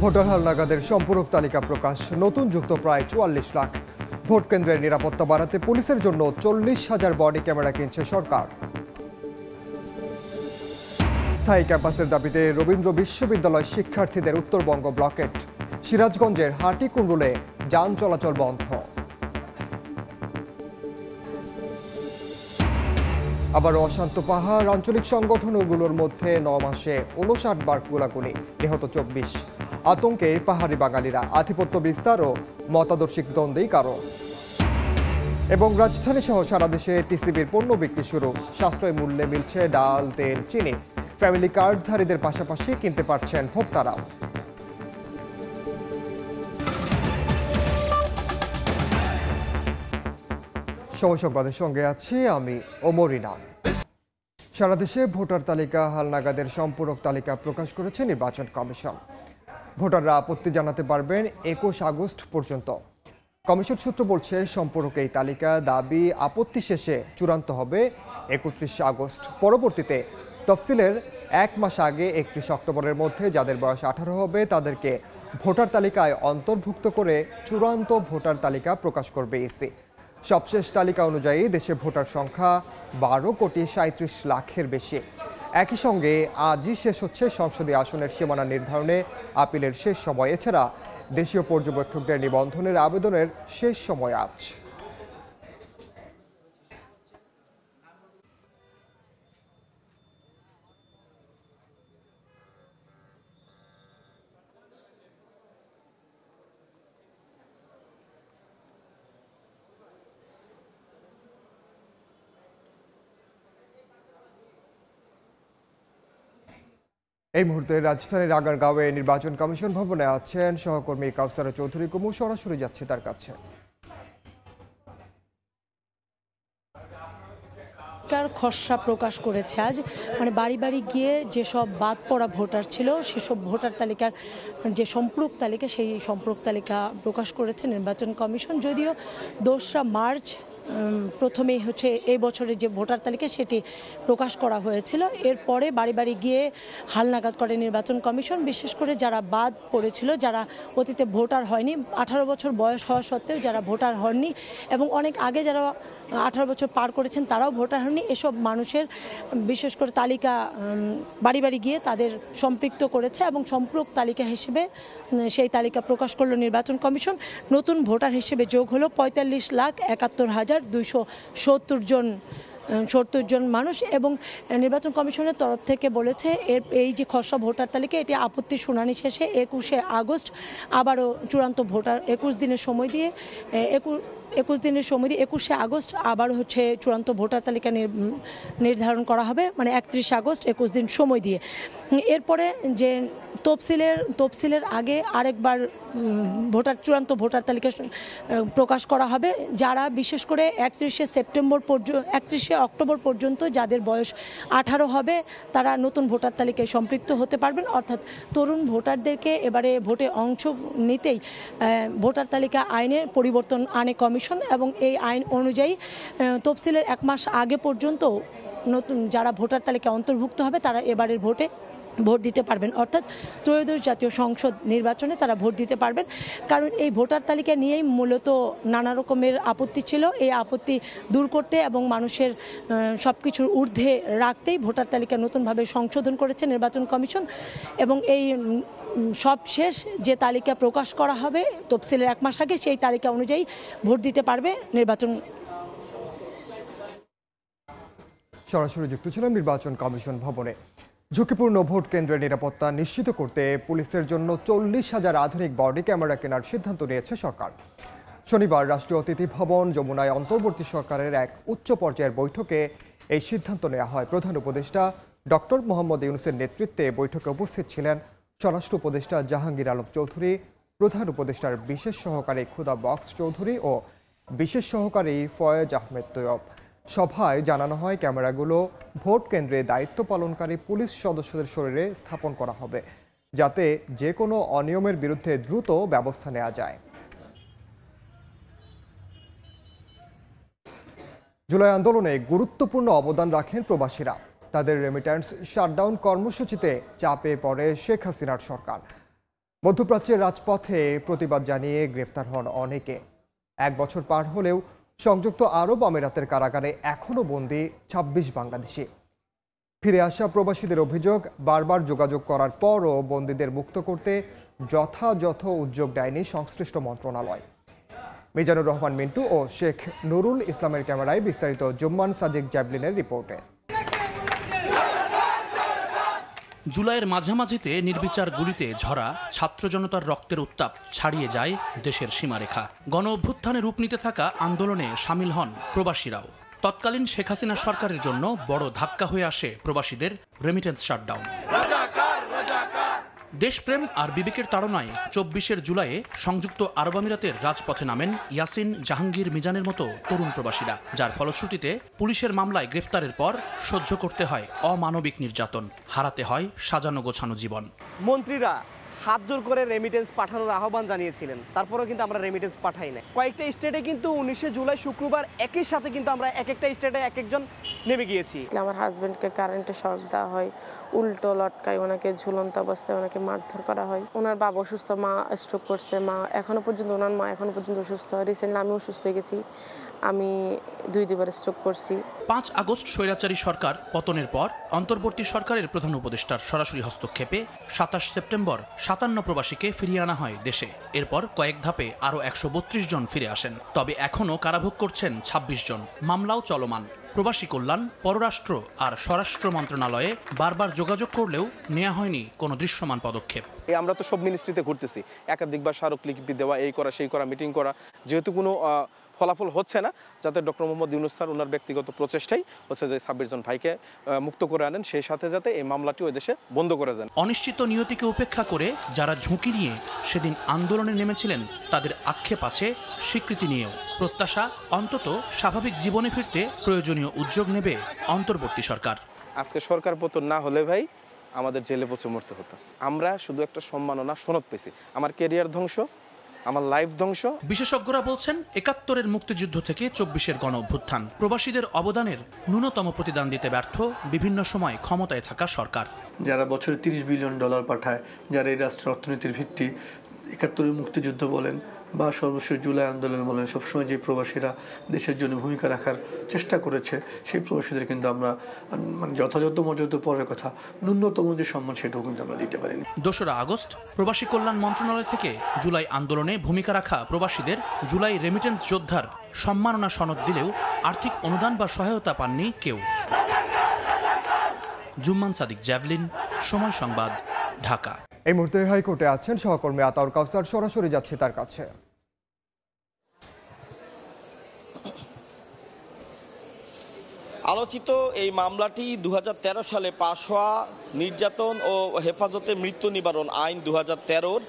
Voter হালনাগাদের সম্পূরক তালিকা প্রকাশ, নতুন যুক্ত প্রায় ৪৪ লাখ। ভোট কেন্দ্রের নিরাপত্তা বাড়াতে পুলিশের জন্য ৪০,০০০ বডি ক্যামেরা কিনছে সরকার। স্থায়ী ক্যাম্পাসের দাবিতে রবীন্দ্র বিশ্ববিদ্যালয় শিক্ষার্থীদের উত্তরবঙ্গ ব্লকেট। সিরাজগঞ্জের হাটিকুণ্ডুলে যান চলাচল বন্ধ। আবার অশান্ত পাহাড়, আঞ্চলিক সংগঠনগুলোর মধ্যে ৯ মাসে ৫৯ বার গোলাগুলি, নিহত ২৪। আতঙ্কে পাহাড়ি বাঙালিরা, আধিপত্য বিস্তার ও মতাদর্শিক দ্বন্দ্বেই কারণ। এবং রাজধানী সহ সারা দেশে টিসিবির পণ্য বিক্রি শুরু, সাশ্রয় মূল্যে মিলছে ডাল, তেল, চিনি। ফ্যামিলি কার্ডধারীদের পাশাপাশি কিনতে পারছেন ভোক্তারাও। সময় সংবাদের সঙ্গে আছি আমি ওমর ইনাম। সারা দেশে ভোটার তালিকা হালনাগাদের সম্পূরক তালিকা প্রকাশ করেছে নির্বাচন কমিশন। ভোটাররা আপত্তি জানাতে পারবেন ২১ আগস্ট পর্যন্ত। কমিশন সূত্র বলছে, সম্পূরক এই তালিকা দাবি আপত্তি শেষে চূড়ান্ত হবে ৩১ আগস্ট। পরবর্তীতে তফসিলের ১ মাস আগে ৩১ অক্টোবরের মধ্যে যাদের বয়স ১৮ হবে তাদেরকে ভোটার তালিকায় অন্তর্ভুক্ত করে চূড়ান্ত ভোটার তালিকা প্রকাশ করবে ইসি। সবশেষ তালিকা অনুযায়ী দেশে ভোটার সংখ্যা ১২,৩৭,০০,০০০-এর বেশি। একই সঙ্গে আজই শেষ হচ্ছে সংসদীয় আসনের সীমানা নির্ধারণে আপিলের শেষ সময়। এছাড়া দেশীয় পর্যবেক্ষকদের নিবন্ধনের আবেদনের শেষ সময় আজ। এই মুহূর্তে রাজধানীর আগারগাঁওয়ে নির্বাচন কমিশন ভবনে আছেন সহকর্মী কাউসারা চৌধুরী কুমু। সরাসরি যাচ্ছে তার কাছে। খসড়া প্রকাশ করেছে আজ, মানে বাড়ি বাড়ি গিয়ে যেসব বাদ পড়া ভোটার ছিল সেসব ভোটার তালিকার যে সম্পূরক তালিকা, সেই সম্পূরক তালিকা প্রকাশ করেছে নির্বাচন কমিশন। যদিও ২রা মার্চ প্রথমেই এই বছরের যে ভোটার তালিকা সেটি প্রকাশ করা হয়েছিল। এরপরে বাড়ি বাড়ি গিয়ে হালনাগাদ করে নির্বাচন কমিশন। বিশেষ করে যারা বাদ পড়েছিল, যারা অতীতে ভোটার হয়নি, ১৮ বছর বয়স হওয়া সত্ত্বেও যারা ভোটার হননি এবং অনেক আগে যারা ১৮ বছর পার করেছেন তারাও ভোটার হননি, এসব মানুষের বিশেষ করে তালিকা বাড়ি বাড়ি গিয়ে তাদের সম্পৃক্ত করেছে এবং সম্পূরক তালিকা হিসেবে সেই তালিকা প্রকাশ করলো নির্বাচন কমিশন। নতুন ভোটার হিসেবে যোগ হলো ৪৫,৭১,২৭০ জন মানুষ। এবং নির্বাচন কমিশনের তরফ থেকে বলেছে এই যে খসড়া ভোটার তালিকা, এটি আপত্তি শুনানি শেষে ২১ আগস্ট আবারও চূড়ান্ত ভোটার ২১ দিনের সময় দিয়ে ২১ আগস্ট আবার চূড়ান্ত ভোটার তালিকা নির্ধারণ করা হবে, মানে ৩১ আগস্ট ২১ দিন সময় দিয়ে। এরপরে যে তফসিলের আগে আরেকবার চূড়ান্ত ভোটার তালিকা প্রকাশ করা হবে। যারা বিশেষ করে ৩১ অক্টোবর পর্যন্ত যাদের বয়স ১৮ হবে তারা নতুন ভোটার তালিকায় সম্পৃক্ত হতে পারবেন। অর্থাৎ তরুণ ভোটারদেরকে এবারে ভোটে অংশ নিতেই ভোটার তালিকা আইনে পরিবর্তন আনে কমিশন এবং এই আইন অনুযায়ী তফসিলের ১ মাস আগে পর্যন্ত নতুন যারা ভোটার তালিকায় অন্তর্ভুক্ত হবে তারা এবারের ভোট দিতে পারবেন। অর্থাৎ ত্রয়োদশ জাতীয় সংসদ নির্বাচনে তারা ভোট দিতে পারবেন। কারণ এই ভোটার তালিকা নিয়েই মূলত নানা রকমের আপত্তি ছিল। এই আপত্তি দূর করতে এবং মানুষের সব কিছুর ঊর্ধ্বে রাখতেই ভোটার তালিকা নতুনভাবে সংশোধন করেছে নির্বাচন কমিশন। এবং এই সবশেষ যে তালিকা প্রকাশ করা হবে তফসিলের ১ মাস আগে, সেই তালিকা অনুযায়ী ভোট দিতে পারবে নির্বাচন। সরাসরি যুক্ত ছিলাম নির্বাচন কমিশন ভবনে। ঝুঁকিপূর্ণ ভোট কেন্দ্রের নিরাপত্তা নিশ্চিত করতে পুলিশের জন্য ৪০,০০০ আধুনিক বডি ক্যামেরা কেনার সিদ্ধান্ত নিয়েছে সরকার। শনিবার রাষ্ট্রীয় অতিথি ভবন যমুনায় অন্তর্বর্তী সরকারের এক উচ্চ পর্যায়ের বৈঠকে এই সিদ্ধান্ত নেওয়া হয়। প্রধান উপদেষ্টা ডক্টর মোহাম্মদ ইউনূসের নেতৃত্বে বৈঠকে উপস্থিত ছিলেন স্বরাষ্ট্র উপদেষ্টা জাহাঙ্গীর আলম চৌধুরী, প্রধান উপদেষ্টার বিশেষ সহকারী খুদা বক্স চৌধুরী ও বিশেষ সহকারী ফয়েজ আহমেদ তৈয়ব। সভায় জানানো হয়, ক্যামেরাগুলো ভোট কেন্দ্রে দায়িত্ব পালনকারী পুলিশ সদস্যদের শরীরে স্থাপন করা হবে, যাতে যে কোনো অনিয়মের বিরুদ্ধে দ্রুত ব্যবস্থা নেওয়া যায়। জুলাই আন্দোলনে গুরুত্বপূর্ণ অবদান রাখেন প্রবাসীরা। তাদের রেমিট্যান্স শাটডাউন কর্মসূচিতে চাপে পড়ে শেখ হাসিনার সরকার। মধ্যপ্রাচ্যের রাজপথে প্রতিবাদ জানিয়ে গ্রেফতার হন অনেকে। 1 বছর পার হলেও সংযুক্ত আরব আমিরাতের কারাগারে এখনও বন্দী 26 বাংলাদেশি। ফিরে আসা প্রবাসীদের অভিযোগ, বারবার যোগাযোগ করার পরও বন্দীদের মুক্ত করতে যথাযথ উদ্যোগ নেয়নি সংশ্লিষ্ট মন্ত্রণালয়। মিজানুর রহমান মিন্টু ও শেখ নুরুল ইসলামের ক্যামেরায় বিস্তারিত জুম্মান সাদিক জ্যাভলিনের রিপোর্টে। জুলাইয়ের মাঝামাঝিতে নির্বিচার গুলিতে ঝরা ছাত্র জনতার রক্তের উত্তাপ ছাড়িয়ে যায় দেশের সীমারেখা। গণ অভ্যুত্থানে রূপ নিতে থাকা আন্দোলনে সামিল হন প্রবাসীরাও। তৎকালীন শেখ হাসিনা সরকারের জন্য বড় ধাক্কা হয়ে আসে প্রবাসীদের রেমিটেন্স শাটডাউন। দেশপ্রেম আর বিবেকের তাড়নায় 24 জুলাইয়ে সংযুক্ত আরব আমিরাতের রাজপথে নামেন ইয়াসিন, জাহাঙ্গীর, মিজানের মতো তরুণ প্রবাসীরা, যার ফলশ্রুতিতে পুলিশের মামলায় গ্রেফতারের পর সহ্য করতে হয় অমানবিক নির্যাতন, হারাতে হয় সাজানো গোছানো জীবন। মন্ত্রীরা হাত জোর করে রেমিটেন্স পাঠানোর আহ্বান জানিয়েছিলেন, তারপরেও কিন্তু আমরা রেমিটেন্স পাঠাই না। কয়েকটা স্টেটে কিন্তু 19 জুলাই শুক্রবার একই সাথে কিন্তু আমরা এক একটা স্টেটে এক একজন নেমে গিয়েছি। আমার হাজবেন্ডকে কারেন্টে শক দেওয়া হয়, উল্টো লটকায় ওনাকে ঝুলন্ত অবস্থায় ওনাকে মারধর করা হয়। ওনার বাবা অসুস্থ, মা স্ট্রোক করছে, ওনার মা এখনো পর্যন্ত অসুস্থ। রিসেন্টলি আমিও অসুস্থ হয়ে গেছি, আমি দুইবার স্ট্রোক করছি। 5 আগস্ট স্বৈরাচারী সরকার পতনের পর অন্তর্বর্তী সরকারের প্রধান উপদেষ্টার সরাসরি হস্তক্ষেপে 27 সেপ্টেম্বর 57 প্রবাসীকে ফিরিয়ে আনা হয় দেশে। এরপর কয়েক ধাপে আরও 132 জন ফিরে আসেন। তবে এখনও কারাভোগ করছেন 26 জন। মামলাও চলমান। প্রবাসী কল্যাণ, পররাষ্ট্র আর স্বরাষ্ট্র মন্ত্রণালয়ে বারবার যোগাযোগ করলেও নেওয়া হয়নি কোনো দৃশ্যমান পদক্ষেপ। আমরা তো সব মিনিস্ট্রিতে ঘুরতেছি, একাধিকবার স্মারকলিপি দেওয়া, এই করা সেই করা, মিটিং করা, যেহেতু কোনো ফলাফল হচ্ছে না, যাতে ডক্টর মোহাম্মদ ইউনূস স্যার ওনার ব্যক্তিগত প্রচেষ্টাই হচ্ছে যে 26 জন ভাইকে মুক্ত করে আনেন, সেই সাথে যাতে এই মামলাটি ওই দেশে বন্ধ করে দেন। অনিশ্চিত নিয়তিকে উপেক্ষা করে যারা ঝুঁকি নিয়ে সেদিন আন্দোলনে নেমেছিলেন, তাদের আক্ষেপ আছে, স্বীকৃতি নিয়েও প্রত্যাশা অন্তত স্বাভাবিক জীবনে ফিরতে প্রয়োজনীয় উদ্যোগ নেবে অন্তর্বর্তী সরকার। আজকে সরকার পতন না হলে ভাই আমাদের জেলে পচে মরতে হতো। আমরা শুধু একটা সম্মাননা সনদ পেয়েছি, আমার ক্যারিয়ার ধ্বংস, আমার লাইফ ধ্বংস। বিশেষজ্ঞরা বলছেন 71-এর মুক্তিযুদ্ধ থেকে 24-এর গণ অভ্যুত্থান প্রবাসীদের অবদানের ন্যূনতম প্রতিদান দিতে ব্যর্থ বিভিন্ন সময় ক্ষমতায় থাকা সরকার। যারা বছরে $30 বিলিয়ন পাঠায়, যারা এই রাষ্ট্রের অর্থনীতির ভিত্তি, 71-এর মুক্তিযুদ্ধ বলেন বা সর্বশেষ জুলাই আন্দোলন বলেন, সবসময় যে প্রবাসীরা দেশের জন্য ভূমিকা রাখার চেষ্টা করেছে, সেই প্রবাসীদের কিন্তু আমরা যথাযথ মর্যাদা পরের কথা, ন্যূনতম যে সম্মান সেটাও কিন্তু আমরা দিতে পারিনি। 2 আগস্ট প্রবাসী কল্যাণ মন্ত্রণালয় থেকে জুলাই আন্দোলনে ভূমিকা রাখা প্রবাসীদের জুলাই রেমিটেন্স যোদ্ধার সম্মাননা সনদ দিলেও আর্থিক অনুদান বা সহায়তা পাননি কেউ। জুম্মান সাদিক জ্যাভলিন, সময় সংবাদ, ঢাকা। এই মুহূর্তে হাইকোর্টে আছেন সহকর্মী আতাউর কাউসার, সরাসরি যাচ্ছে তার কাছে। আলোচিত এই মামলাটি 2013 সালে পাশ হওয়া নির্যাতন ও হেফাজতে মৃত্যু নিবারণ আইন 2013-র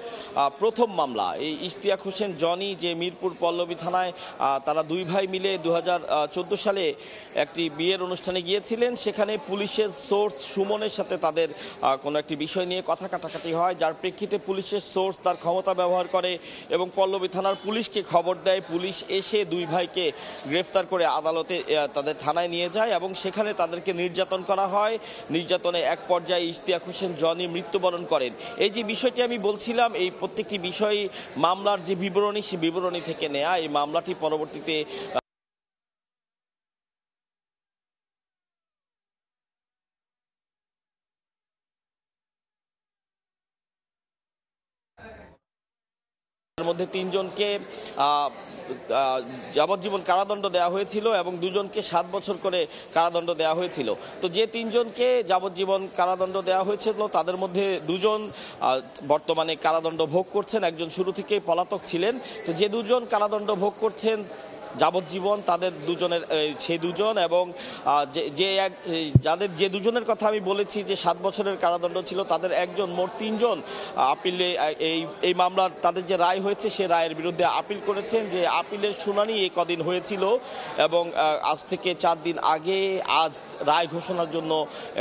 প্রথম মামলা। এই ইশতিয়াক হোসেন জনি, যে মিরপুর পল্লবী থানায় তারা দুই ভাই মিলে 2014 সালে একটি বিয়ের অনুষ্ঠানে গিয়েছিলেন, সেখানে পুলিশের সোর্স সুমনের সাথে তাদের কোনো একটি বিষয় নিয়ে কথা কাটাকাটি হয়, যার প্রেক্ষিতে পুলিশের সোর্স তার ক্ষমতা ব্যবহার করে এবং পল্লবী থানার পুলিশকে খবর দেয়। পুলিশ এসে দুই ভাইকে গ্রেফতার করে আদালতে তাদের থানায় নিয়ে যায় এবং সেখানে তাদেরকে নির্যাতন করা হয়। নির্যাতনে এক পর্যায়ে ইশতিয়াক হোসেন জনি মৃত্যুবরণ করেন। এই যে বিষয়টি আমি বলছিলাম, এই প্রত্যেকটি বিষয় মামলার যে বিবরণী, সেই বিবরণী থেকে নেয়া। এই মামলাটি পরবর্তীতে মধ্যে 3 জনকে যাবজ্জীবন কারাদণ্ড দেওয়া হয়েছিল এবং 2 জনকে 7 বছর করে কারাদণ্ড দেওয়া হয়েছিল। তো যে 3 জনকে যাবজ্জীবন কারাদণ্ড দেওয়া হয়েছিল, তাদের মধ্যে 2 জন বর্তমানে কারাদণ্ড ভোগ করছেন, একজন শুরু থেকেই পলাতক ছিলেন। তো যে 2 জন কারাদণ্ড ভোগ করছেন যাবজ্জীবন, তাদের দুজনের সেই 2 জন এবং যে 2 জনের কথা আমি বলেছি যে 7 বছরের কারাদণ্ড ছিল, তাদের একজন, মোট 3 জন আপিলে এই মামলার তাদের যে রায় হয়েছে সে রায়ের বিরুদ্ধে আপিল করেছেন। যে আপিলের শুনানি এই কদিন হয়েছিল এবং আজ থেকে 4 দিন আগে আজ রায় ঘোষণার জন্য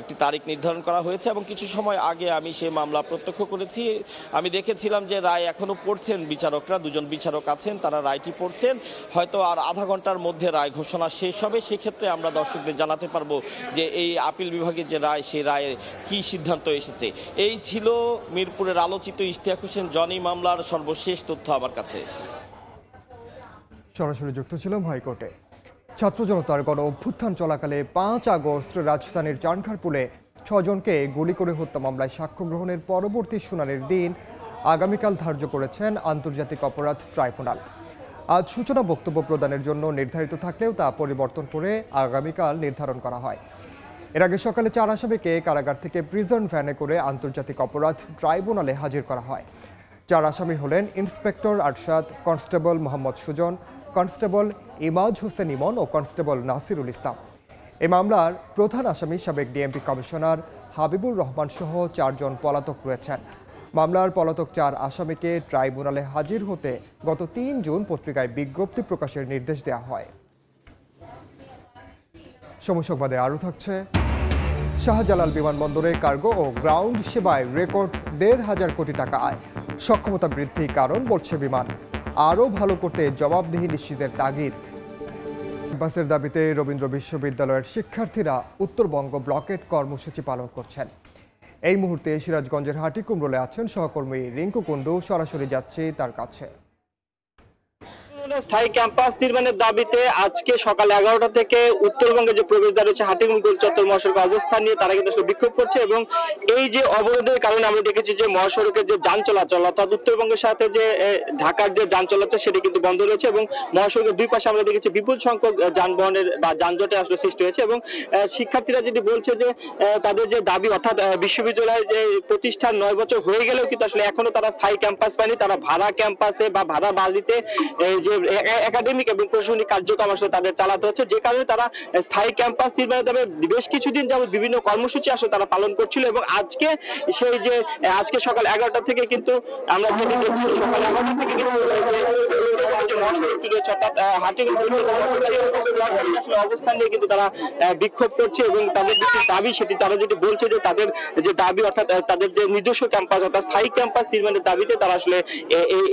একটি তারিখ নির্ধারণ করা হয়েছে এবং কিছু সময় আগে আমি সেই মামলা প্রত্যক্ষ করেছি। আমি দেখেছিলাম যে রায় এখনো পড়ছেন বিচারকরা, 2 জন বিচারক আছেন, তারা রায়টি পড়ছেন। হয়তো আর আধা ঘন্টার মধ্যে রায় ঘোষণা শেষ হবে। সেক্ষেত্রে আমরা দর্শকদের জানাতে পারবো যে এই আপিল বিভাগের যে রায়, সেই রায়ের কি সিদ্ধান্ত এসেছে। এই ছিল মিরপুরের আলোচিত ইশতিয়াক হোসেন জনি মামলার সর্বশেষ তথ্য আমার কাছে। সরাসরি যুক্ত ছিলাম হাইকোর্টে। ছাত্র জনতার গণ অভ্যুত্থান চলাকালে 5 আগস্ট রাজধানীর চানখারপুলে 6 জনকে গুলি করে হত্যা মামলায় সাক্ষ্য গ্রহণের পরবর্তী শুনানির দিন আগামীকাল ধার্য করেছেন আন্তর্জাতিক অপরাধ ট্রাইব্যুনাল। আজ সূচনা বক্তব্য প্রদানের জন্য নির্ধারিত থাকলেও তা পরিবর্তন করে আগামীকাল নির্ধারণ করা হয়। এর আগে সকালে 4 আসামিকে কারাগার থেকে প্রিজন ভ্যানে করে আন্তর্জাতিক অপরাধ ট্রাইব্যুনালে হাজির করা হয়। 4 আসামি হলেন inspector Arshad, constable Mohammad Sujon, constable Imaj Hossain Imon ও কনস্টেবল নাসিরুল ইসলাম। এই মামলার প্রধান আসামি সাবেক ডিএমপি কমিশনার হাবিবুর রহমান সহ 4 জন পলাতক রয়েছেন। মামলার পলাতক 4 আসামিকে ট্রাইব্যুনালে হাজির হতে গত 3 জুন পত্রিকায় বিজ্ঞপ্তি প্রকাশের নির্দেশ দেওয়া হয়। সময় সংবাদে আরও থাকছে, শাহজালাল বিমানবন্দরে কার্গো ও গ্রাউন্ড সেবায় রেকর্ড 1,500 কোটি টাকা আয়। সক্ষমতা বৃদ্ধি কারণ বলছে বিমান। আরও ভালো করতে জবাবদিহি নিশ্চিতের তাগিদ। বাসের দাবিতে রবীন্দ্র বিশ্ববিদ্যালয়ের শিক্ষার্থীরা উত্তরবঙ্গ ব্লকেট কর্মসূচি পালন করছেন। এই মুহূর্তে সিরাজগঞ্জের হাটিকুমরোলে আছেন সহকর্মী রিঙ্কু কুন্ডু। সরাসরি যাচ্ছি তার কাছে। স্থায়ী ক্যাম্পাস নির্মাণের দাবিতে আজকে সকাল 11টা থেকে উত্তরবঙ্গের যে প্রবেশদ্বার রয়েছে হাটিকুমরোল গোল চত্বর মহাসড়কে অবস্থান নিয়ে তারা কিন্তু বিক্ষোভ করছে এবং এই যে অবরোধের কারণে আমরা দেখেছি যে মহাসড়কের যে যান চলাচল অর্থাৎ উত্তরবঙ্গের সাথে যে ঢাকার যে যান চলাচল সেটি কিন্তু বন্ধ রয়েছে এবং মহাসড়কের দুই পাশে আমরা দেখেছি বিপুল সংখ্যক যানবাহনের বা যানজটের আসলে সৃষ্টি হয়েছে এবং শিক্ষার্থীরা যেটি বলছে যে তাদের যে দাবি অর্থাৎ বিশ্ববিদ্যালয়ের যে প্রতিষ্ঠান 9 বছর হয়ে গেলেও কিন্তু আসলে এখনো তারা স্থায়ী ক্যাম্পাস পায়নি। তারা ভাড়া ক্যাম্পাসে বা ভাড়া বাড়িতে যে একাডেমিক এবং প্রশাসনিক কার্যক্রম আসলে তাদের চালাতে হচ্ছে, যে কারণে তারা স্থায়ী ক্যাম্পাস নির্মাণের দাবিতে বেশ কিছুদিন যাবত বিভিন্ন কর্মসূচি আসলে তারা পালন করছিল এবং আজকে সেই যে আজকে সকাল 11টা থেকে কিন্তু আমরা যেটি দেখছি সকাল 11টা থেকে কিন্তু অবস্থান নিয়ে কিন্তু তারা বিক্ষোভ করছে এবং তাদের যে দাবি সেটি তারা যেটি বলছে যে তাদের যে দাবি অর্থাৎ তাদের যে নিজস্ব ক্যাম্পাস অর্থাৎ স্থায়ী ক্যাম্পাস নির্মাণের দাবিতে তারা আসলে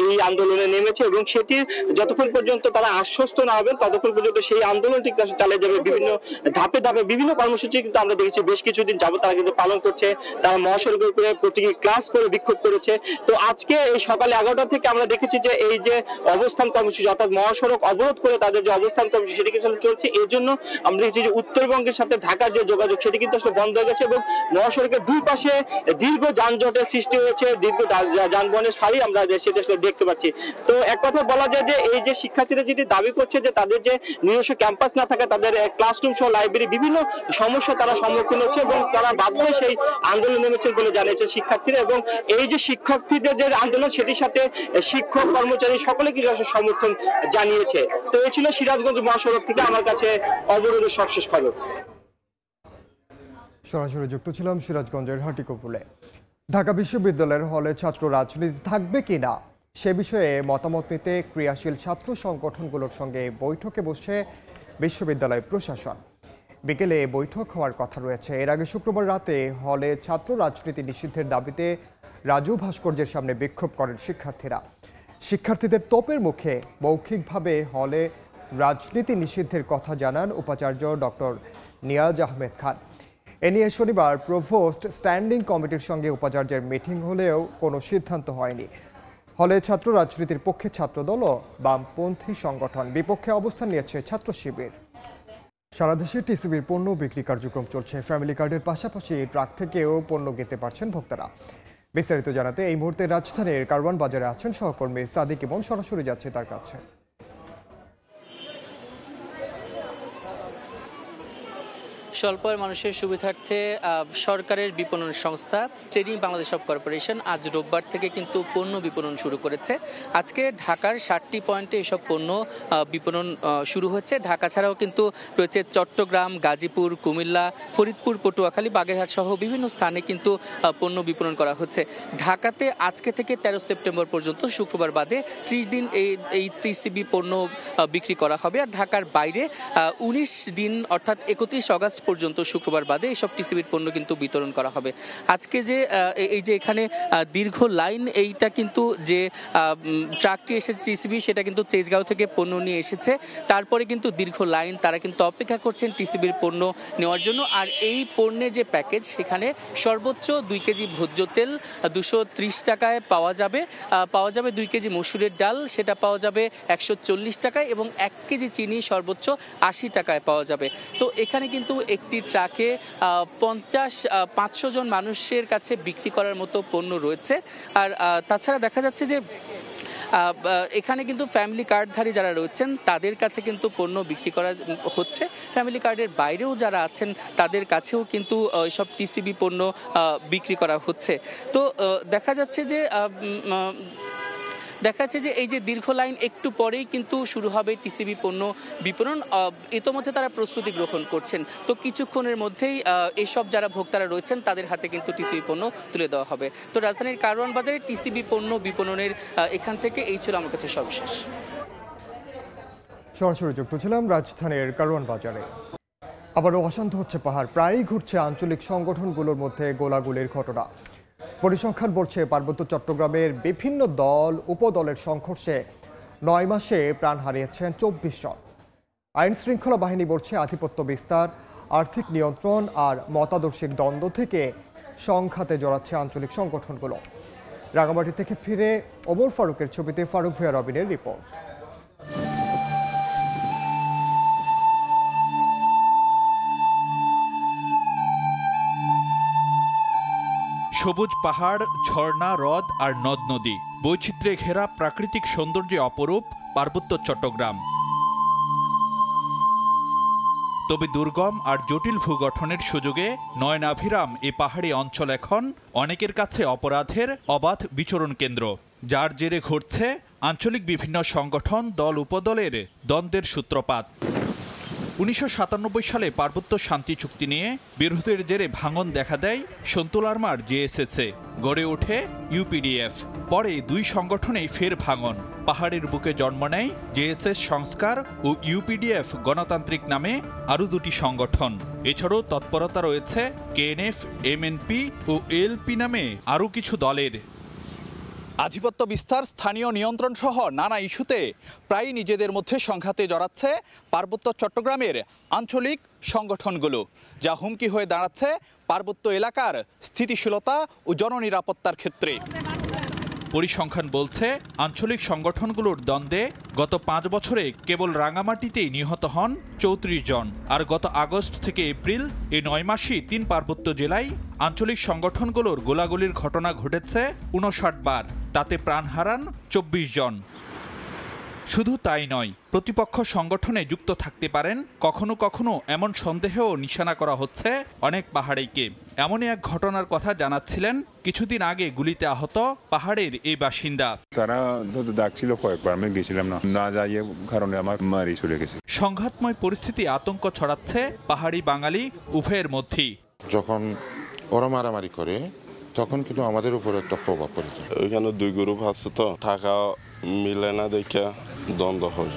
এই আন্দোলনে নেমেছে এবং সেটির যতক্ষণ পর্যন্ত তারা আশ্বস্ত না হবেন ততক্ষণ পর্যন্ত সেই আন্দোলনটি চালিয়ে যাবে। বিভিন্ন ধাপে ধাপে বিভিন্ন কর্মসূচি কিন্তু আমরা দেখেছি বেশ কিছুদিন যাবত তারা কিন্তু পালন করছে। তারা মহাসড়কের উপরে প্রতীকী ক্লাস করে বিক্ষোভ করেছে। তো আজকে এই সকালে 11টা থেকে আমরা দেখেছি যে এই যে অবস্থান কর্মসূচি অর্থাৎ মহাসড়ক অবরোধ করে তাদের যে অবস্থান কর্মসূচি সেটি কিন্তু চলছে। এর জন্য আমরা দেখেছি যে উত্তরবঙ্গের সাথে ঢাকার যে যোগাযোগ সেটি কিন্তু আসলে বন্ধ হয়ে গেছে এবং মহাসড়কের দুই পাশে দীর্ঘ যানজটের সৃষ্টি হয়েছে, দীর্ঘ যানবাহনের সারি আমরা সেটা আসলে দেখতে পাচ্ছি। তো এক কথা বলা যায় যে এই যে শিক্ষার্থীরা যেটি দাবি করছে যে তাদের যে নিজস্ব ক্যাম্পাস না থাকা, তাদের ক্লাসরুম সহ লাইব্রেরি বিভিন্ন সমস্যা তারা সম্মুখীন হচ্ছে এবং তারা বাধ্য হয়ে সেই আন্দোলন নেমেছেন বলে জানিয়েছে শিক্ষার্থীরা। এবং এই যে শিক্ষার্থীদের যে আন্দোলন সেটির সাথে শিক্ষক কর্মচারী সকলে কিছু সমর্থন জানিয়েছে। তো এই ছিল সিরাজগঞ্জ মহাসড়ক থেকে আমার কাছে অবরোধের সবশেষ খবর। সরাসরি যুক্ত ছিলাম সিরাজগঞ্জের হাটিকুমরোলে। ঢাকা বিশ্ববিদ্যালয়ের হলে ছাত্র রাজনীতি থাকবে কিনা সে বিষয়ে মতামত নিতে ক্রিয়াশীল ছাত্র সংগঠনগুলোর সঙ্গে বৈঠকে বসছে বিশ্ববিদ্যালয় প্রশাসন। বিকেলে বৈঠক হওয়ার কথা রয়েছে। এর আগে শুক্রবার রাতে হলে ছাত্র রাজনীতি নিষিদ্ধের দাবিতে রাজু ভাস্কর্যের সামনে বিক্ষোভ করেন শিক্ষার্থীরা। শিক্ষার্থীদের তোপের মুখে মৌখিকভাবে হলে রাজনীতি নিষিদ্ধের কথা জানান উপাচার্য ডক্টর নিয়াজ আহমেদ খান। এ নিয়ে শনিবার প্রভোস্ট স্ট্যান্ডিং কমিটির সঙ্গে উপাচার্যের মিটিং হলেও কোনো সিদ্ধান্ত হয়নি। হলে ছাত্র রাজনীতির পক্ষে ছাত্রদল ও বামপন্থী সংগঠন, বিপক্ষে অবস্থান নিয়েছে ছাত্র শিবির। সারা দেশে টিসিবির পণ্য বিক্রি কার্যক্রম চলছে। ফ্যামিলি কার্ডের পাশাপাশি ট্রাক থেকেও পণ্য কিনতে পারছেন ভোক্তারা। বিস্তারিত জানাতে এই মুহূর্তে রাজধানীর কারওয়ান বাজারে আছেন সহকর্মী সাদিক ইমন। সরাসরি যাচ্ছে তার কাছে। স্বল্প আয়ের মানুষের সুবিধার্থে সরকারের বিপণন সংস্থা ট্রেডিং বাংলাদেশ অব কর্পোরেশন আজ রোববার থেকে কিন্তু পণ্য বিপণন শুরু করেছে। আজকে ঢাকার 7টি পয়েন্টে এসব পণ্য বিপণন শুরু হচ্ছে। ঢাকা ছাড়াও কিন্তু রয়েছে চট্টগ্রাম, গাজীপুর, কুমিল্লা, ফরিদপুর, পটুয়াখালী, বাগেরহাট সহ বিভিন্ন স্থানে কিন্তু পণ্য বিপণন করা হচ্ছে। ঢাকাতে আজকে থেকে 13 সেপ্টেম্বর পর্যন্ত শুক্রবার বাদে 30 দিন এই টিসিবি পণ্য বিক্রি করা হবে। আর ঢাকার বাইরে 19 দিন অর্থাৎ 31 অগাস্ট পর্যন্ত শুক্রবার বাদে এইসব টিসিবির পণ্য কিন্তু বিতরণ করা হবে। আজকে যে এই যে এখানে দীর্ঘ লাইন, এইটা কিন্তু যে ট্রাকটি এসেছে টিসিবি, সেটা কিন্তু তেজগাঁও থেকে পণ্য নিয়ে এসেছে। তারপরে কিন্তু দীর্ঘ লাইন, তারা কিন্তু অপেক্ষা করছেন টিসিবির পণ্য নেওয়ার জন্য। আর এই পণ্যের যে প্যাকেজ, সেখানে সর্বোচ্চ 2 কেজি ভোজ্য তেল 230 টাকায় পাওয়া যাবে। 2 কেজি মসুরের ডাল, সেটা পাওয়া যাবে 140 টাকায়, এবং 1 কেজি চিনি সর্বোচ্চ 80 টাকায় পাওয়া যাবে। তো এখানে কিন্তু একটি ট্রাকে 500 জন মানুষের কাছে বিক্রি করার মতো পণ্য রয়েছে। আর তাছাড়া দেখা যাচ্ছে যে এখানে কিন্তু ফ্যামিলি কার্ডধারী যারা রয়েছেন তাদের কাছে কিন্তু পণ্য বিক্রি করা হচ্ছে। ফ্যামিলি কার্ডের বাইরেও যারা আছেন তাদের কাছেও কিন্তু সব টিসিবি পণ্য বিক্রি করা হচ্ছে। তো দেখা যাচ্ছে যে এই যে দীর্ঘ লাইন, একটু পরেই কিন্তু শুরু হবে টিসিবি পণ্য বিপণন। ইতোমধ্যে তারা প্রস্তুতি গ্রহণ করছেন। তো কিছুক্ষণের মধ্যেই এসব যারা ভোক্তারা রয়েছেন তাদের হাতে কিন্তু টিসিবি পণ্য তুলে দেওয়া হবে। তো রাজধানীর কারওয়ান বাজারে টিসিবি পণ্য বিপণনের এখান থেকে এই ছিল আমার কাছে সর্বশেষ। সরাসরি যুক্ত ছিলাম রাজধানীর কারওয়ান বাজারে। আবারও অশান্ত হচ্ছে পাহাড়, প্রায়ই ঘটছে আঞ্চলিক সংগঠনগুলোর মধ্যে গোলাগুলির ঘটনা। পরিসংখ্যান বলছে পার্বত্য চট্টগ্রামের বিভিন্ন দল উপদলের সংঘর্ষে 9 মাসে প্রাণ হারিয়েছেন 24 জন। আইন শৃঙ্খলা বাহিনী বলছে আধিপত্য বিস্তার, আর্থিক নিয়ন্ত্রণ আর মতাদর্শিক দ্বন্দ্ব থেকে সংঘাতে জড়াচ্ছে আঞ্চলিক সংগঠনগুলো। রাঙামাটি থেকে ফিরে ওমর ফারুকের ছবিতে ফারুক ভূঁইয়া রবিনের রিপোর্ট। সবুজ পাহাড়, ঝর্ণা, হ্রদ আর নদ নদী, বৈচিত্র্যে ঘেরা প্রাকৃতিক সৌন্দর্যে অপরূপ পার্বত্য চট্টগ্রাম। তবে দুর্গম আর জটিল ভূগঠনের সুযোগে নয়নাভিরাম এ পাহাড়ি অঞ্চল এখন অনেকের কাছে অপরাধের অবাধ বিচরণ কেন্দ্র, যার জেরে ঘটছে আঞ্চলিক বিভিন্ন সংগঠন দল উপদলের দ্বন্দ্বের সূত্রপাত। 1997 সালে পার্বত্য শান্তি চুক্তি নিয়ে বিরোধের জেরে ভাঙন দেখা দেয় সন্তুলারমার জেএসএসে, গড়ে ওঠে ইউপিডিএফ। পরে দুই সংগঠনেই ফের ভাঙন, পাহাড়ের বুকে জন্ম নেয় জেএসএস সংস্কার ও ইউপিডিএফ গণতান্ত্রিক নামে আরও দুটি সংগঠন। এছাড়াও তৎপরতা রয়েছে কেএনএফ, এমএনপি ও এএলপি নামে আরও কিছু দলের। আধিপত্য বিস্তার, স্থানীয় নিয়ন্ত্রণ সহ নানা ইস্যুতে প্রায়ই নিজেদের মধ্যে সংঘাতে জড়াচ্ছে পার্বত্য চট্টগ্রামের আঞ্চলিক সংগঠনগুলো, যা হুমকি হয়ে দাঁড়াচ্ছে পার্বত্য এলাকার স্থিতিশীলতা ও জননিরাপত্তার ক্ষেত্রে। পরিসংখ্যান বলছে আঞ্চলিক সংগঠনগুলোর দ্বন্দ্বে গত 5 বছরে কেবল রাঙামাটিতেই নিহত হন 34 জন। আর গত আগস্ট থেকে এপ্রিল এই 9 মাসেই 3 পার্বত্য জেলায় আঞ্চলিক সংগঠনগুলোর গোলাগুলির ঘটনা ঘটেছে 59 বার, তাতে প্রাণ হারান 24 জন। শুধু তাই নয়, প্রতিপক্ষ সংগঠনে যুক্ত থাকতে পারেন কখনো কখনো এমন সন্দেহেও নিশানা করা হচ্ছে অনেক পাহাড়িকে। এমনই এক ঘটনার কথা জানাচ্ছিলেন কিছুদিন আগে গুলিতে আহত পাহাড়ের এই বাসিন্দা। তারা ডাকছিল কয়েকবার, আমি গেছিলাম না যাইয়ে কারণে আমার মারি চলে গেছে। সংঘাতময় পরিস্থিতি আতঙ্ক ছড়াচ্ছে পাহাড়ি বাঙালি উভয়ের মধ্যেই। যখন ওরা মারামারি করে তখন কিন্তু আমাদের উপর একটা প্রভাব পড়ে যায়। ওইখানে 2 গ্রুপ আছে, তো টাকা মিলে না দেখে দ্বন্দ্ব হয়।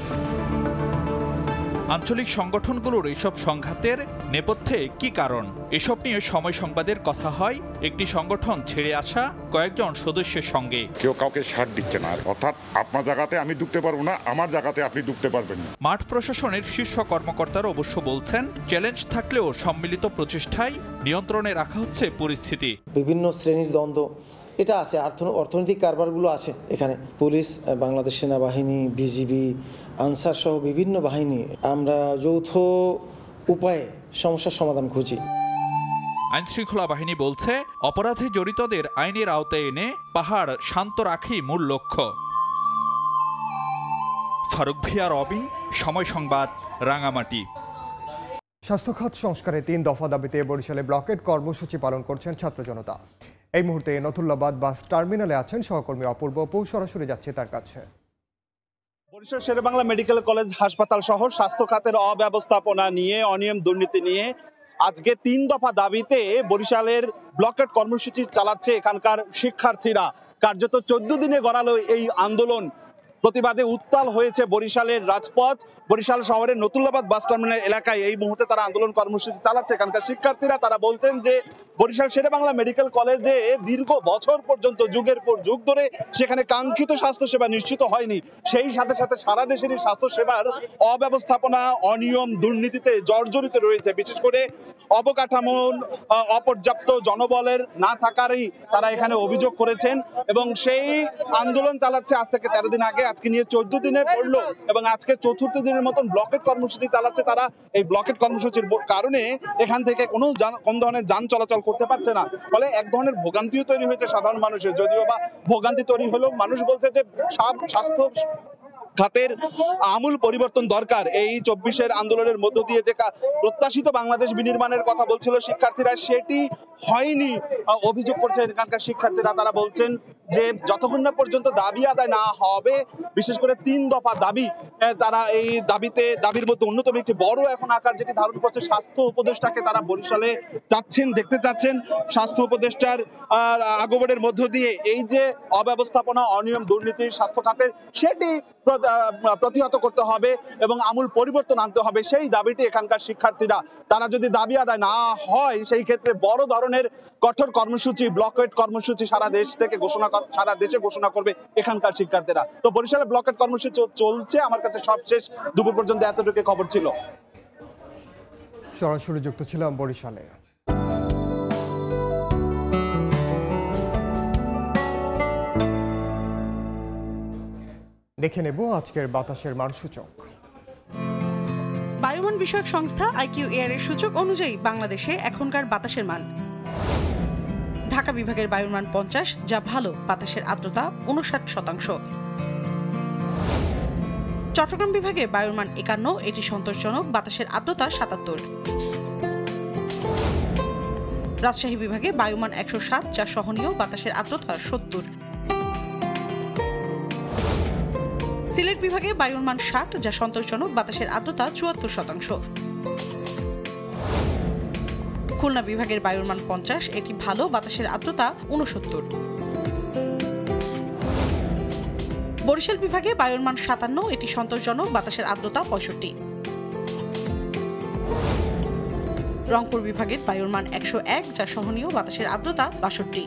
আঞ্চলিক সংগঠনগুলোর এসব সংঘাতের নেপথ্যে কি কারণ, এসব নিয়ে সময় সংবাদের কথা হয় একটি সংগঠন ছেড়ে আসা কয়েকজন সদস্যের সঙ্গে। কেউ কাউকে ছাড় দিচ্ছে না, অর্থাৎ আপনার জায়গাতে আমি ঢুকতে পারবো না, আমার জায়গাতে আপনি ঢুকতে পারবেন না। মাঠ প্রশাসনের শীর্ষ কর্মকর্তারা অবশ্য বলছেন, চ্যালেঞ্জ থাকলেও সম্মিলিত প্রচেষ্টায় নিয়ন্ত্রণে রাখা হচ্ছে পরিস্থিতি। বিভিন্ন শ্রেণীর দ্বন্দ্ব এটা আছে, অর্থনৈতিক কারবারগুলো আছে এখানে। পুলিশ, বাংলাদেশ সেনাবাহিনী, বিজিবি, আনসার সহ বিভিন্ন বাহিনী, আমরা যৌথ উপায়ে সমস্যার সমাধান খুঁজি। আইন শৃঙ্খলা বাহিনী বলছে, অপরাধে জড়িতদের আইনের আওতায় এনে পাহাড় শান্ত রাখাই মূল লক্ষ্য। ফারুক ভূঁইয়া, রবিন, সময় সংবাদ, রাঙামাটি। স্বাস্থ্য খাত সংস্কারে 3 দফা দাবিতে বরিশালে ব্লকেট কর্মসূচি পালন করছেন ছাত্র জনতা। এই মুহূর্তে নথুল্লাবাদ বাস টার্মিনালে আছেন সহকর্মী অপূর্ব, সরাসরি যাচ্ছে তার কাছে। বরিশাল শেরেবাংলা মেডিকেল কলেজ হাসপাতাল সহ স্বাস্থ্য খাতের অব্যবস্থাপনা নিয়ে, অনিয়ম দুর্নীতি নিয়ে আজকে 3 দফা দাবিতে বরিশালের ব্লকেট কর্মসূচি চালাচ্ছে এখানকার শিক্ষার্থীরা। কার্যত 14 দিনে গড়ালো এই আন্দোলন। প্রতিবাদে উত্তাল হয়েছে বরিশালের রাজপথ। বরিশাল শহরের নতুল্লাবাদ বাস টার্মিনাল এলাকায় এই মুহূর্তে তারা আন্দোলন কর্মসূচি চালাচ্ছে। এখানকার শিক্ষার্থীরা তারা বলছেন যে বরিশাল শেরেবাংলা মেডিকেল কলেজে দীর্ঘ বছর পর্যন্ত যুগের পর যুগ ধরে সেখানে কাঙ্ক্ষিত স্বাস্থ্যসেবা নিশ্চিত হয়নি। সেই সাথে সাথে সারা দেশেরই স্বাস্থ্যসেবার অব্যবস্থাপনা, অনিয়ম, দুর্নীতিতে জর্জরিত রয়েছে। বিশেষ করে অবকাঠামো, অপর্যাপ্ত জনবলের না থাকারই তারা এখানে অভিযোগ করেছেন এবং সেই আন্দোলন চালাচ্ছে আজ থেকে 13 দিন আগে। আজকে নিয়ে 14 দিনে পড়লো এবং আজকে চতুর্থ দিনের মতন ব্লকেট কর্মসূচি চালাচ্ছে তারা। এই ব্লকেট কর্মসূচির কারণে এখান থেকে কোন ধরনের যান চলাচল করতে পারছে না, ফলে এক ধরনের ভোগান্তিও তৈরি হয়েছে সাধারণ মানুষের। যদিও বা ভোগান্তি তৈরি হলেও মানুষ বলছে যে স্বাস্থ্য খাতের আমূল পরিবর্তন দরকার। এই 24-এর আন্দোলনের মধ্য দিয়ে যে প্রত্যাশিত বাংলাদেশ বিনির্মাণের কথা বলছিল শিক্ষার্থীরা, সেটি হয়নি অভিযোগ করছে এখানকার শিক্ষার্থীরা। তারা বলছেন যে যতক্ষণ না পর্যন্ত দাবি আদায় না হবে, বিশেষ করে 3 দফা দাবি, তারা এই দাবির মধ্যে অন্যতম একটি বড় এখন আকার যেটি ধারণ করছে স্বাস্থ্য উপদেষ্টাকে তারা বরিশালে দেখতে চাচ্ছেন। স্বাস্থ্য উপদেষ্টার আগমনের মধ্য দিয়ে এই যে অব্যবস্থাপনা, অনিয়ম, দুর্নীতি স্বাস্থ্য খাতের, সেটি প্রতিহত করতে হবে এবং আমূল পরিবর্তন আনতে হবে। সেই দাবিটি এখানকার শিক্ষার্থীরা, তারা যদি দাবি আদায় না হয় সেই ক্ষেত্রে বড় ধরনের কঠোর কর্মসূচি, ব্লকেট কর্মসূচি সারা দেশে ঘোষণা করবে এখানকার শিক্ষার্থীরা। তো বরিশালে ব্লকেট কর্মসূচি চলছে। আমার কাছে সবশেষ দুপুর পর্যন্ত এতটুকু খবর ছিল। সরাসরি যুক্ত ছিলাম বরিশালে। দেখে নেব আজকের বাতাসের মানসূচক। বায়ুমান বিষয়ক সংস্থা IQ Air এর সূচক অনুযায়ী বাংলাদেশে এখনকার বাতাসের মান: ঢাকা বিভাগের বায়ুর মান 50, যা ভালো, বাতাসের আর্দ্রতা 59%। চট্টগ্রাম বিভাগে বায়ুর মান 51, এটি সন্তোষজনক, বাতাসের আর্দ্রতা 77। রাজশাহী বিভাগে বায়ুমান 107, যা সহনীয়, বাতাসের আর্দ্রতা 70। সিলেট বিভাগে বায়ুর মান 60, যা সন্তোষজনক, বাতাসের আর্দ্রতা 74%। খুলনা বিভাগের বায়ুর মান 50, এটি ভালো, বাতাসের আর্দ্রতা 69। বরিশাল বিভাগে বায়ুর মান 57, এটি সন্তোষজনক, বাতাসের আর্দ্রতা 65। রংপুর বিভাগের বায়ুর মান 101, যা সহনীয়, বাতাসের আর্দ্রতা 62।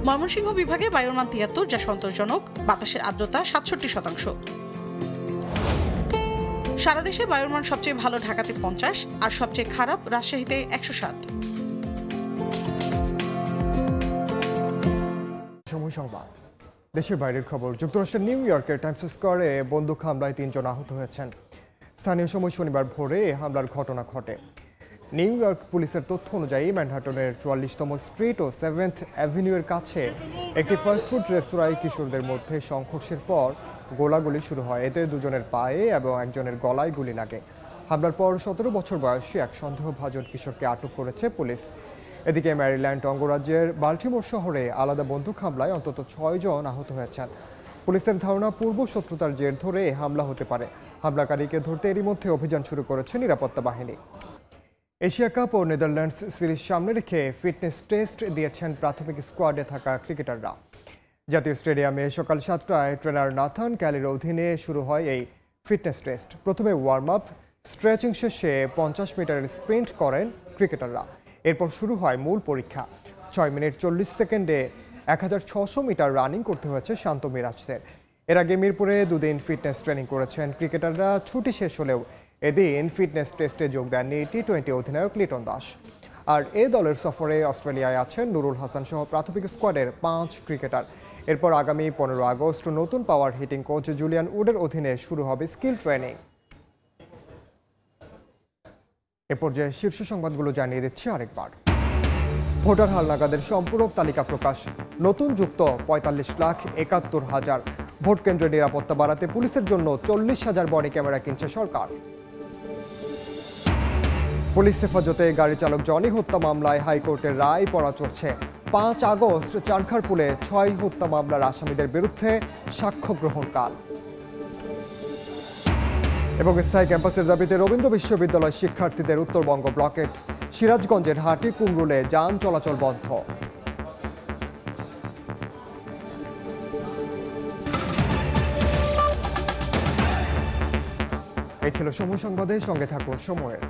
ময়মনসিংহ বিভাগে বায়ুর মান 73, যা সন্তোষজনক, বাতাসের আর্দ্রতা 67%। সারা দেশে বায়ুর মান সবচেয়ে ভালো ঢাকাতে 50 আর সবচেয়ে খারাপ রাজশাহীতে 107। সময় সংবাদ। দেশের বাইরের খবর। যুক্তরাষ্ট্রের নিউ ইয়র্কের টাইমস স্কোয়ারে বন্দুক হামলায় 3 জন আহত হয়েছেন। স্থানীয় সময় শনিবার ভোরে এই হামলার ঘটনা ঘটে। নিউ ইয়র্ক পুলিশের তথ্য অনুযায়ী ম্যানহাটনের 44তম স্ট্রিট ও 7th অ্যাভিনিউয়ের কাছে একটি ফাস্টফুড রেস্তোরাঁয় কিশোরদের মধ্যে সংঘর্ষের পর গোলাগুলি শুরু হয়। এতে 2 জনের পায়ে এবং 1 জনের গলায় গুলি লাগে। হামলার পর 17 বছর বয়সী এক সন্দেহভাজন কিশোরকে আটক করেছে পুলিশ। এদিকে ম্যারিল্যান্ড অঙ্গরাজ্যের বাল্টিমোর শহরে আলাদা বন্দুক হামলায় অন্তত 6 জন আহত হয়েছেন। পুলিশের ধারণা পূর্ব শত্রুতার জের ধরে হামলা হতে পারে। হামলাকারীকে ধরতে এরই মধ্যে অভিযান শুরু করেছে নিরাপত্তা বাহিনী। এশিয়া কাপ ও নেদারল্যান্ডস সিরিজ সামনে রেখে ফিটনেস টেস্ট দিয়েছেন প্রাথমিক স্কোয়াডে থাকা ক্রিকেটাররা। জাতীয় স্টেডিয়ামে সকাল 7টায় ট্রেনার নাথান ক্যালির অধীনে শুরু হয় এই ফিটনেস টেস্ট। প্রথমে ওয়ার্ম আপ, স্ট্রেচিং শেষে 50 মিটারের স্প্রিন্ট করেন ক্রিকেটাররা। এরপর শুরু হয় মূল পরীক্ষা। 6 মিনিট 40 সেকেন্ডে 1600 মিটার রানিং করতে হয়েছে শান্ত মিরাজদের। এর আগে মিরপুরে 2 দিন ফিটনেস ট্রেনিং করেছেন ক্রিকেটাররা। ছুটি শেষ হলেও এদিন ফিটনেস টেস্টে যোগ দেননি T20 অধিনায়ক লিটন দাস। আর এ দলের সফরে অস্ট্রেলিয়ায় আছেন নুরুল হাসান সহ প্রাথমিক স্কোয়াডের 5 ক্রিকেটার। এরপর আগামী 15 আগস্ট নতুন পাওয়ার হিটিং কোচ জুলিয়ান উডের অধীনে শুরু হবে স্কিল ট্রেনিং। এ পর্যায়ে শীর্ষ সংবাদগুলো জানিয়ে দিচ্ছি আরেকবার। ভোটার হালনাগাদের সম্পূরক তালিকা প্রকাশ। নতুন যুক্ত 45,71,000। ভোট কেন্দ্রের নিরাপত্তা বাড়াতে পুলিশের জন্য 40,000 বডি ক্যামেরা কিনছে সরকার। পুলিশ হেফাজতে গাড়ি চালক জনি হত্যা মামলায় হাইকোর্টের রায় পড়া চলছে। 5 আগস্ট চারখারপুলে 6 হত্যা মামলার আসামিদের বিরুদ্ধে সাক্ষ্য গ্রহণকাল। এবং স্থায়ী ক্যাম্পাসের দাবিতে রবীন্দ্র বিশ্ববিদ্যালয় শিক্ষার্থীদের উত্তরবঙ্গ ব্লকেট। সিরাজগঞ্জের হাটি কুমরুলে যান চলাচল বন্ধ। এই ছিল সময় সংবাদে, সঙ্গে থাকুন সময়ের।